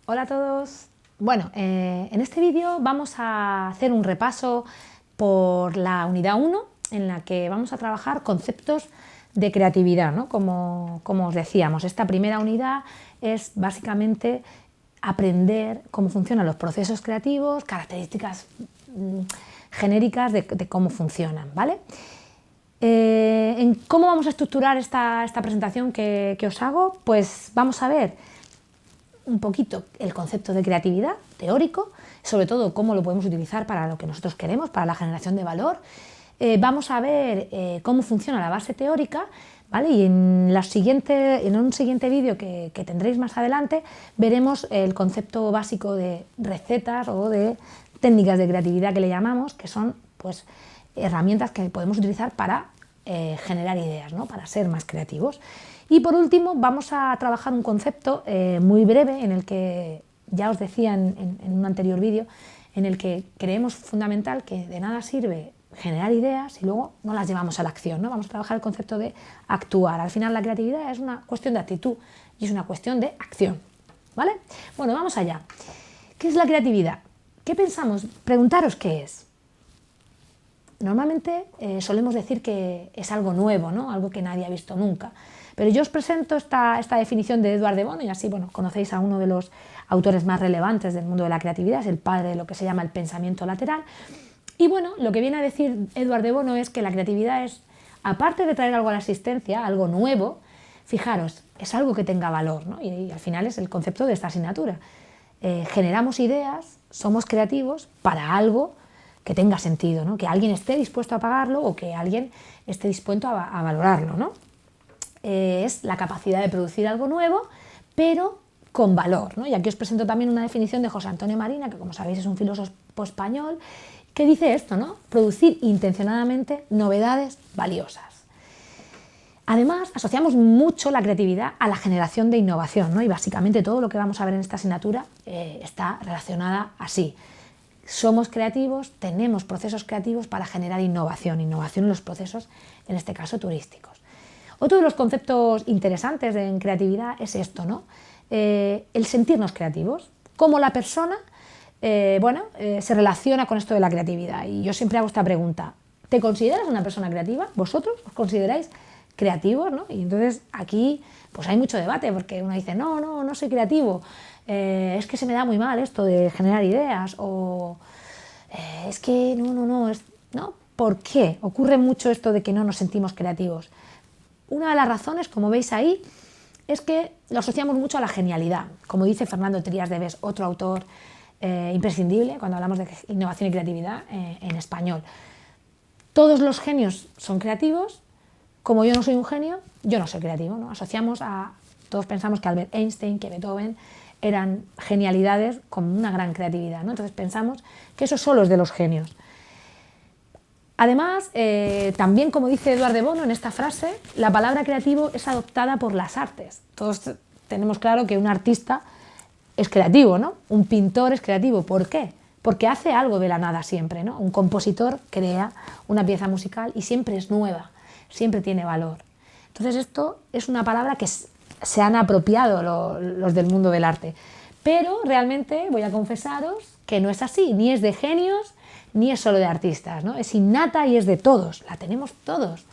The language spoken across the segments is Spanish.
Hola a todos. Bueno, en este vídeo vamos a hacer un repaso por la unidad 1, en la que vamos a trabajar conceptos de creatividad, ¿no? Como os decíamos, esta primera unidad es básicamente aprender cómo funcionan los procesos creativos, características genéricas de cómo funcionan, ¿vale? En cómo vamos a estructurar esta presentación que os hago, pues vamos a ver un poquito el concepto de creatividad teórico, sobre todo cómo lo podemos utilizar para lo que nosotros queremos, para la generación de valor. Vamos a ver cómo funciona la base teórica, ¿vale? Y en un siguiente vídeo que tendréis más adelante veremos el concepto básico de recetas o de técnicas de creatividad que le llamamos, que son pues herramientas que podemos utilizar para generar ideas, ¿no? Para ser más creativos. Y por último vamos a trabajar un concepto muy breve en el que ya os decía en un anterior vídeo, en el que creemos fundamental que de nada sirve generar ideas y luego no las llevamos a la acción, ¿no? Vamos a trabajar el concepto de actuar. Al final la creatividad es una cuestión de actitud y es una cuestión de acción, ¿vale? Bueno, vamos allá. ¿Qué es la creatividad? ¿Qué pensamos? Preguntaros qué es. Normalmente solemos decir que es algo nuevo, ¿no? Algo que nadie ha visto nunca. Pero yo os presento esta definición de Edward de Bono y así, bueno, conocéis a uno de los autores más relevantes del mundo de la creatividad, es el padre de lo que se llama el pensamiento lateral. Y bueno, lo que viene a decir Edward de Bono es que la creatividad es, aparte de traer algo a la existencia, algo nuevo, fijaros, es algo que tenga valor, ¿no? Y al final es el concepto de esta asignatura. Generamos ideas, somos creativos para algo que tenga sentido, ¿no? Que alguien esté dispuesto a pagarlo o que alguien esté dispuesto a valorarlo, ¿no? Es la capacidad de producir algo nuevo, pero con valor, ¿no? Y aquí os presento también una definición de José Antonio Marina, que como sabéis es un filósofo español, que dice esto, ¿no? Producir intencionadamente novedades valiosas. Además, asociamos mucho la creatividad a la generación de innovación, ¿no? Y básicamente todo lo que vamos a ver en esta asignatura está relacionada así. Somos creativos, tenemos procesos creativos para generar innovación en los procesos, en este caso turísticos. Otro de los conceptos interesantes en creatividad es esto, ¿no? El sentirnos creativos, cómo la persona se relaciona con esto de la creatividad. Y yo siempre hago esta pregunta, ¿te consideras una persona creativa? ¿Vosotros os consideráis creativos, ¿no? Y entonces aquí pues hay mucho debate, porque uno dice, no soy creativo, es que se me da muy mal esto de generar ideas, o es que no. ¿Por qué ocurre mucho esto de que no nos sentimos creativos? Una de las razones, como veis ahí, es que lo asociamos mucho a la genialidad. Como dice Fernando Trías de Bes, otro autor imprescindible cuando hablamos de innovación y creatividad en español. Todos los genios son creativos. Como yo no soy un genio, yo no soy creativo, ¿no? Todos pensamos que Albert Einstein, que Beethoven eran genialidades con una gran creatividad, ¿no? Entonces pensamos que eso solo es de los genios. Además, también como dice Edward de Bono en esta frase, la palabra creativo es adoptada por las artes. Todos tenemos claro que un artista es creativo, ¿no? Un pintor es creativo. ¿Por qué? Porque hace algo de la nada siempre, ¿no? Un compositor crea una pieza musical y siempre es nueva, siempre tiene valor. Entonces esto es una palabra que se han apropiado los del mundo del arte. Pero realmente voy a confesaros que no es así, ni es de genios, ni es solo de artistas, ¿no? Es innata y es de todos, la tenemos todos.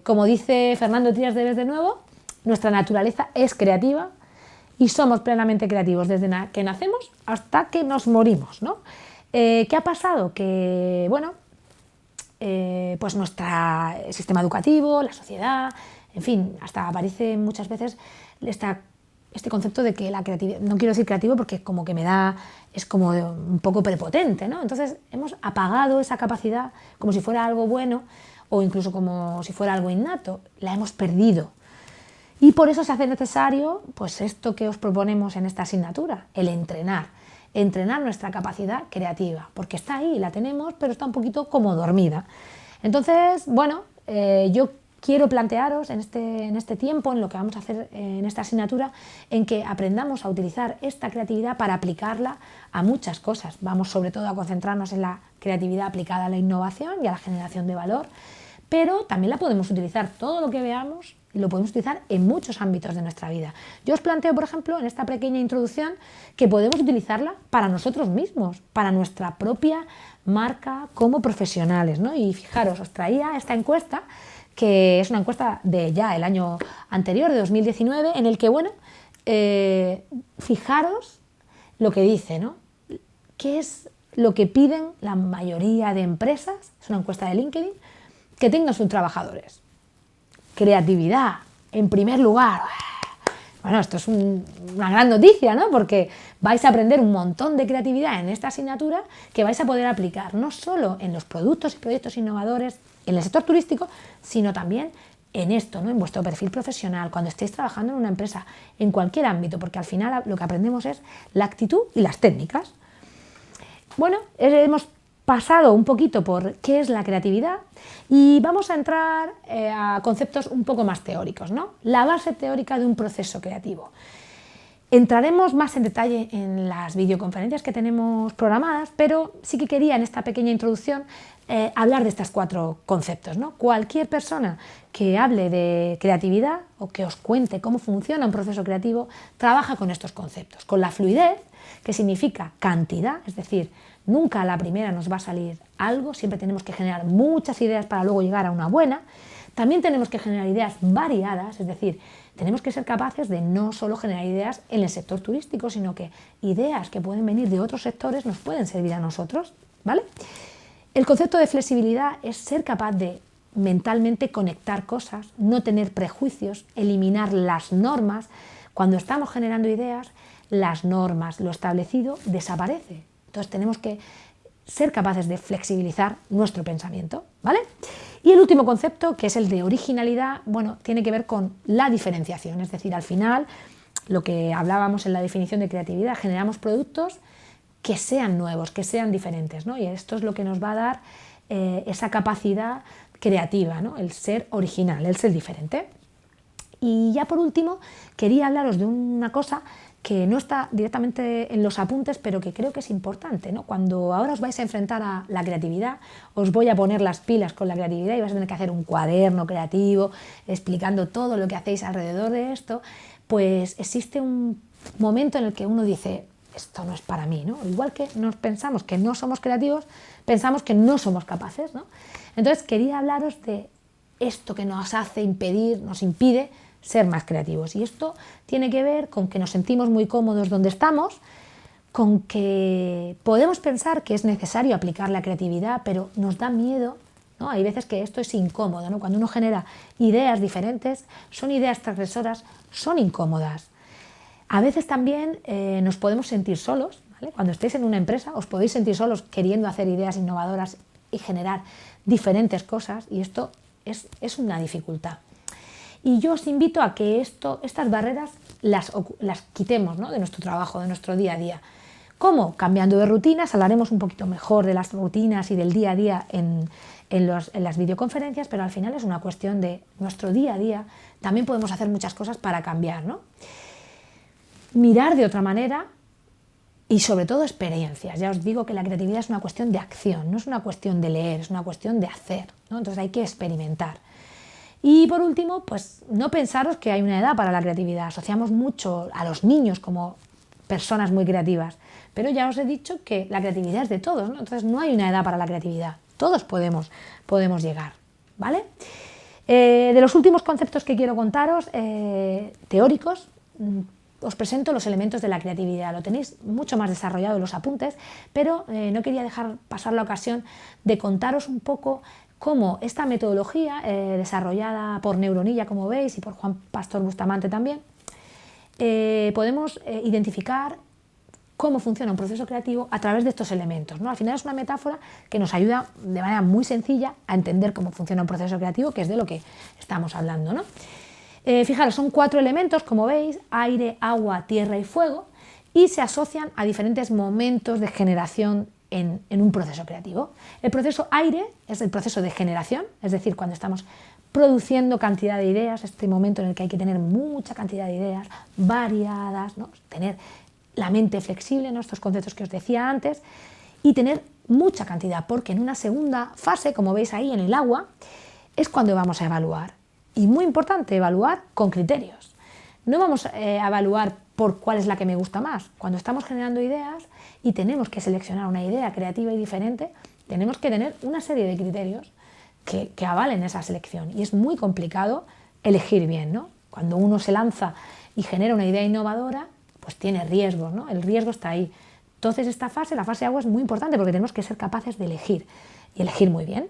Como dice Fernando Trías de Bes de nuevo, nuestra naturaleza es creativa y somos plenamente creativos desde que nacemos hasta que nos morimos, ¿no? ¿Qué ha pasado? Que, bueno, pues nuestro sistema educativo, la sociedad, en fin, hasta aparece muchas veces este concepto de que la creatividad, no quiero decir creativo porque como que es como un poco prepotente, ¿no? Entonces hemos apagado esa capacidad como si fuera algo bueno o incluso como si fuera algo innato, la hemos perdido. Y por eso se hace necesario pues esto que os proponemos en esta asignatura, el entrenar nuestra capacidad creativa, porque está ahí, la tenemos, pero está un poquito como dormida. Entonces, bueno, yo quiero plantearos en este tiempo, en lo que vamos a hacer en esta asignatura, en que aprendamos a utilizar esta creatividad para aplicarla a muchas cosas. Vamos sobre todo a concentrarnos en la creatividad aplicada a la innovación y a la generación de valor, pero también la podemos utilizar, todo lo que veamos y lo podemos utilizar en muchos ámbitos de nuestra vida. Yo os planteo, por ejemplo, en esta pequeña introducción, que podemos utilizarla para nosotros mismos, para nuestra propia marca como profesionales, ¿no? Y fijaros, os traía esta encuesta, que es una encuesta de ya el año anterior, de 2019, en el que, bueno, fijaros lo que dice, ¿no? ¿Qué es lo que piden la mayoría de empresas? Es una encuesta de LinkedIn, que tengan sus trabajadores. Creatividad, en primer lugar. Bueno, esto es una gran noticia, ¿no? Porque vais a aprender un montón de creatividad en esta asignatura que vais a poder aplicar no solo en los productos y proyectos innovadores en el sector turístico, sino también en esto, ¿no? En vuestro perfil profesional, cuando estéis trabajando en una empresa, en cualquier ámbito, porque al final lo que aprendemos es la actitud y las técnicas. Bueno, hemos pasado un poquito por qué es la creatividad y vamos a entrar a conceptos un poco más teóricos, ¿no? La base teórica de un proceso creativo. Entraremos más en detalle en las videoconferencias que tenemos programadas, pero sí que quería en esta pequeña introducción hablar de estos 4 conceptos, ¿no? Cualquier persona que hable de creatividad o que os cuente cómo funciona un proceso creativo trabaja con estos conceptos, con la fluidez, que significa cantidad, es decir, nunca a la primera nos va a salir algo, siempre tenemos que generar muchas ideas para luego llegar a una buena. También tenemos que generar ideas variadas, es decir, tenemos que ser capaces de no solo generar ideas en el sector turístico, sino que ideas que pueden venir de otros sectores nos pueden servir a nosotros, ¿vale? El concepto de flexibilidad es ser capaz de mentalmente conectar cosas, no tener prejuicios, eliminar las normas. Cuando estamos generando ideas, las normas, lo establecido, desaparece. Entonces tenemos que ser capaces de flexibilizar nuestro pensamiento, ¿vale? Y el último concepto, que es el de originalidad, bueno, tiene que ver con la diferenciación, es decir, al final, lo que hablábamos en la definición de creatividad, generamos productos que sean nuevos, que sean diferentes, ¿no? Y esto es lo que nos va a dar esa capacidad creativa, ¿no? El ser original, el ser diferente. Y ya por último, quería hablaros de una cosa que no está directamente en los apuntes, pero que creo que es importante, ¿no? Cuando ahora os vais a enfrentar a la creatividad, os voy a poner las pilas con la creatividad y vais a tener que hacer un cuaderno creativo explicando todo lo que hacéis alrededor de esto, pues existe un momento en el que uno dice, esto no es para mí, ¿no? Igual que nos pensamos que no somos creativos, pensamos que no somos capaces, ¿no? Entonces quería hablaros de esto que nos hace impedir, nos impide ser más creativos. Y esto tiene que ver con que nos sentimos muy cómodos donde estamos, con que podemos pensar que es necesario aplicar la creatividad, pero nos da miedo, ¿no? Hay veces que esto es incómodo, ¿no? Cuando uno genera ideas diferentes, son ideas transgresoras, son incómodas. A veces también nos podemos sentir solos, ¿vale? Cuando estéis en una empresa os podéis sentir solos queriendo hacer ideas innovadoras y generar diferentes cosas, y esto es una dificultad. Y yo os invito a que estas barreras las quitemos, ¿no? De nuestro trabajo, de nuestro día a día. ¿Cómo? Cambiando de rutinas. Hablaremos un poquito mejor de las rutinas y del día a día en las videoconferencias, pero al final es una cuestión de nuestro día a día. También podemos hacer muchas cosas para cambiar, ¿no? Mirar de otra manera y sobre todo experiencias. Ya os digo que la creatividad es una cuestión de acción, no es una cuestión de leer, es una cuestión de hacer, ¿no? Entonces hay que experimentar. Y por último, pues no pensaros que hay una edad para la creatividad. Asociamos mucho a los niños como personas muy creativas, pero ya os he dicho que la creatividad es de todos, ¿no? Entonces no hay una edad para la creatividad. Todos podemos llegar, ¿vale? De los últimos conceptos que quiero contaros, teóricos, os presento los elementos de la creatividad. Lo tenéis mucho más desarrollado en los apuntes, pero no quería dejar pasar la ocasión de contaros un poco cómo esta metodología, desarrollada por Neuronilla, como veis, y por Juan Pastor Bustamante también, podemos identificar cómo funciona un proceso creativo a través de estos elementos, ¿no? Al final es una metáfora que nos ayuda de manera muy sencilla a entender cómo funciona un proceso creativo, que es de lo que estamos hablando, ¿no? Fijaros, son 4 elementos, como veis, aire, agua, tierra y fuego, y se asocian a diferentes momentos de generación en un proceso creativo. El proceso aire es el proceso de generación, es decir, cuando estamos produciendo cantidad de ideas, este momento en el que hay que tener mucha cantidad de ideas variadas, ¿no? Tener la mente flexible, ¿no? Estos conceptos que os decía antes, y tener mucha cantidad, porque en una segunda fase, como veis ahí en el agua, es cuando vamos a evaluar. Y muy importante, evaluar con criterios. No vamos a evaluar por cuál es la que me gusta más. Cuando estamos generando ideas y tenemos que seleccionar una idea creativa y diferente, tenemos que tener una serie de criterios que avalen esa selección. Y es muy complicado elegir bien, ¿no? Cuando uno se lanza y genera una idea innovadora, pues tiene riesgos, ¿no? El riesgo está ahí. Entonces esta fase, la fase agua, es muy importante porque tenemos que ser capaces de elegir y elegir muy bien.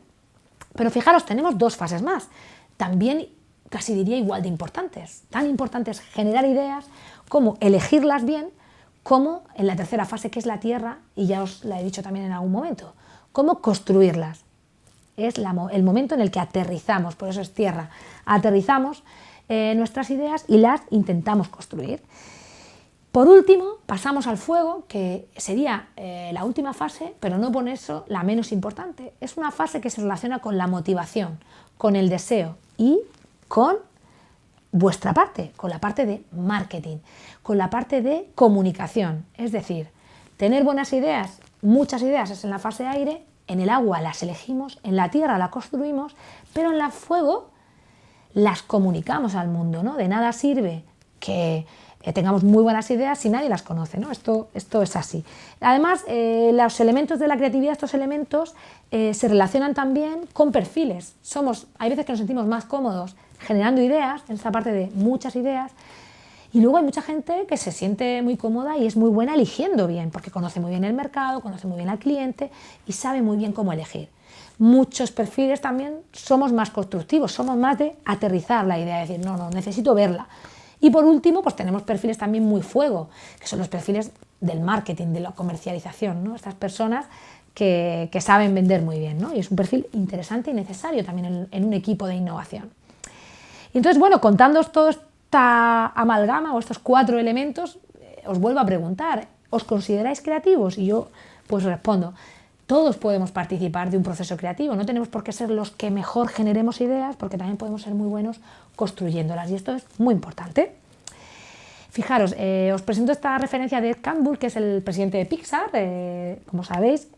Pero fijaros, tenemos dos fases más, también casi diría igual de importantes. Tan importantes generar ideas como elegirlas bien, como en la tercera fase, que es la tierra, y ya os la he dicho también en algún momento, cómo construirlas. Es el momento en el que aterrizamos, por eso es tierra. Aterrizamos nuestras ideas y las intentamos construir. Por último, pasamos al fuego, que sería la última fase, pero no por eso la menos importante. Es una fase que se relaciona con la motivación, con el deseo y con vuestra parte, con la parte de marketing, con la parte de comunicación. Es decir, tener buenas ideas, muchas ideas es en la fase aire, en el agua las elegimos, en la tierra las construimos, pero en el fuego las comunicamos al mundo, ¿no? De nada sirve que tengamos muy buenas ideas si nadie las conoce, ¿no? Esto es así. Además, los elementos de la creatividad, estos elementos se relacionan también con perfiles. Hay veces que nos sentimos más cómodos generando ideas, en esta parte de muchas ideas, y luego hay mucha gente que se siente muy cómoda y es muy buena eligiendo bien, porque conoce muy bien el mercado, conoce muy bien al cliente y sabe muy bien cómo elegir. Muchos perfiles también somos más constructivos, somos más de aterrizar la idea, de decir, no, necesito verla. Y por último, pues tenemos perfiles también muy fuego, que son los perfiles del marketing, de la comercialización, ¿no? Estas personas que saben vender muy bien, ¿no? Y es un perfil interesante y necesario también en un equipo de innovación. Y entonces, bueno, contándoos toda esta amalgama o estos 4 elementos, os vuelvo a preguntar, ¿os consideráis creativos? Y yo pues respondo, todos podemos participar de un proceso creativo, no tenemos por qué ser los que mejor generemos ideas, porque también podemos ser muy buenos construyéndolas, y esto es muy importante. Fijaros, os presento esta referencia de Ed Catmull, que es el presidente de Pixar. Como sabéis,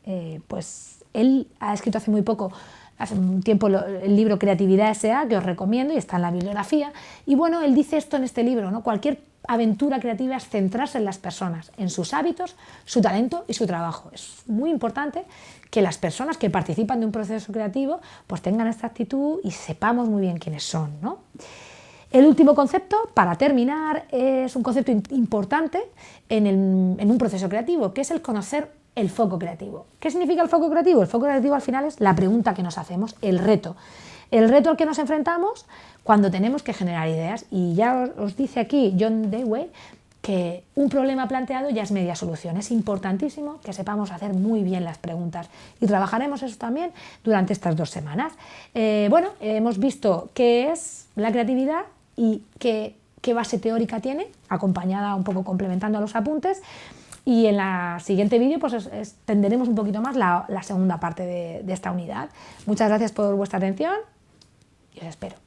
pues él ha escrito hace muy poco, hace un tiempo, el libro Creatividad S.A., que os recomiendo y está en la bibliografía. Y bueno, él dice esto en este libro, ¿no? Cualquier aventura creativa es centrarse en las personas, en sus hábitos, su talento y su trabajo. Es muy importante que las personas que participan de un proceso creativo pues tengan esta actitud y sepamos muy bien quiénes son, ¿no? El último concepto, para terminar, es un concepto importante en un proceso creativo, que es el conocer el foco creativo. ¿Qué significa el foco creativo? El foco creativo al final es la pregunta que nos hacemos, el reto. El reto al que nos enfrentamos cuando tenemos que generar ideas. Y ya os dice aquí John Dewey que un problema planteado ya es media solución. Es importantísimo que sepamos hacer muy bien las preguntas y trabajaremos eso también durante estas 2 semanas. Bueno, hemos visto qué es la creatividad y qué base teórica tiene, acompañada un poco complementando a los apuntes. Y en la siguiente vídeo pues extenderemos un poquito más la segunda parte de esta unidad. Muchas gracias por vuestra atención y os espero.